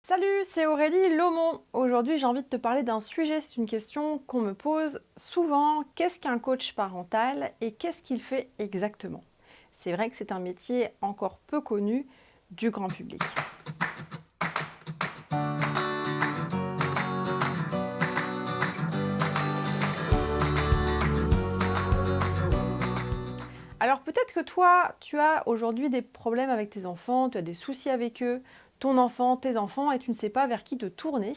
Salut, c'est Aurélie Lomont. Aujourd'hui, j'ai envie de te parler d'un sujet, c'est une question qu'on me pose souvent. Qu'est-ce qu'un coach parental et qu'est-ce qu'il fait exactement? C'est vrai que c'est un métier encore peu connu du grand public. Alors peut-être que toi, tu as aujourd'hui des problèmes avec tes enfants, tu as des soucis avec eux, ton enfant, tes enfants, et tu ne sais pas vers qui te tourner.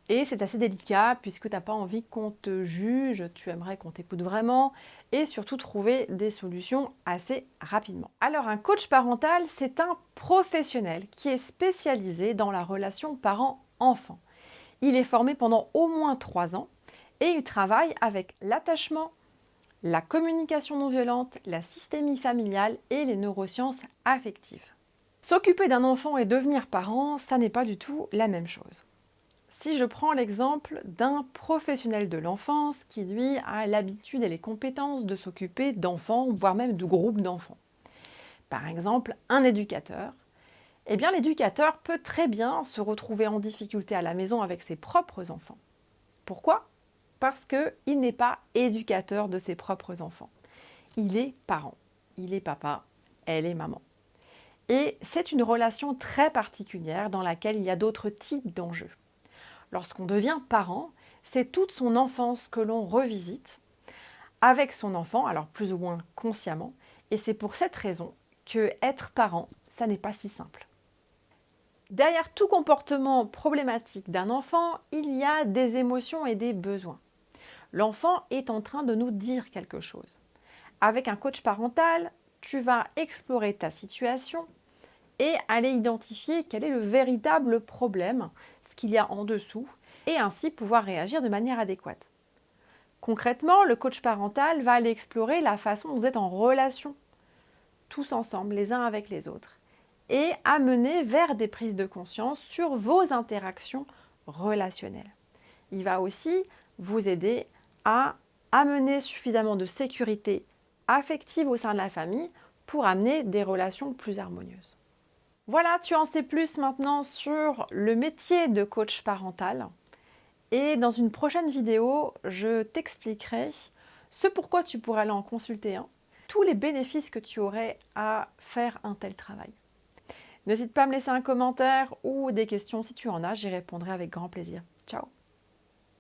Et c'est assez délicat puisque tu n'as pas envie qu'on te juge, tu aimerais qu'on t'écoute vraiment et surtout trouver des solutions assez rapidement. Alors un coach parental, c'est un professionnel qui est spécialisé dans la relation parent-enfant. Il est formé pendant au moins 3 ans et il travaille avec l'attachement, la communication non violente, la systémie familiale et les neurosciences affectives. S'occuper d'un enfant et devenir parent, ça n'est pas du tout la même chose. Si je prends l'exemple d'un professionnel de l'enfance qui, lui, a l'habitude et les compétences de s'occuper d'enfants, voire même de groupes d'enfants. Par exemple, un éducateur. Eh bien, l'éducateur peut très bien se retrouver en difficulté à la maison avec ses propres enfants. Pourquoi? Parce qu'il n'est pas éducateur de ses propres enfants. Il est parent. Il est papa, elle est maman. Et c'est une relation très particulière dans laquelle il y a d'autres types d'enjeux. Lorsqu'on devient parent, c'est toute son enfance que l'on revisite avec son enfant, alors plus ou moins consciemment, et c'est pour cette raison que être parent, ça n'est pas si simple. Derrière tout comportement problématique d'un enfant, il y a des émotions et des besoins. L'enfant est en train de nous dire quelque chose. Avec un coach parental, tu vas explorer ta situation et aller identifier quel est le véritable problème, ce qu'il y a en dessous, et ainsi pouvoir réagir de manière adéquate. Concrètement, le coach parental va aller explorer la façon dont vous êtes en relation, tous ensemble, les uns avec les autres, et amener vers des prises de conscience sur vos interactions relationnelles. Il va aussi vous aider à amener suffisamment de sécurité affective au sein de la famille pour amener des relations plus harmonieuses. Voilà, tu en sais plus maintenant sur le métier de coach parental. Et dans une prochaine vidéo, je t'expliquerai ce pourquoi tu pourrais aller en consulter un, tous les bénéfices que tu aurais à faire un tel travail. N'hésite pas à me laisser un commentaire ou des questions si tu en as, j'y répondrai avec grand plaisir. Ciao!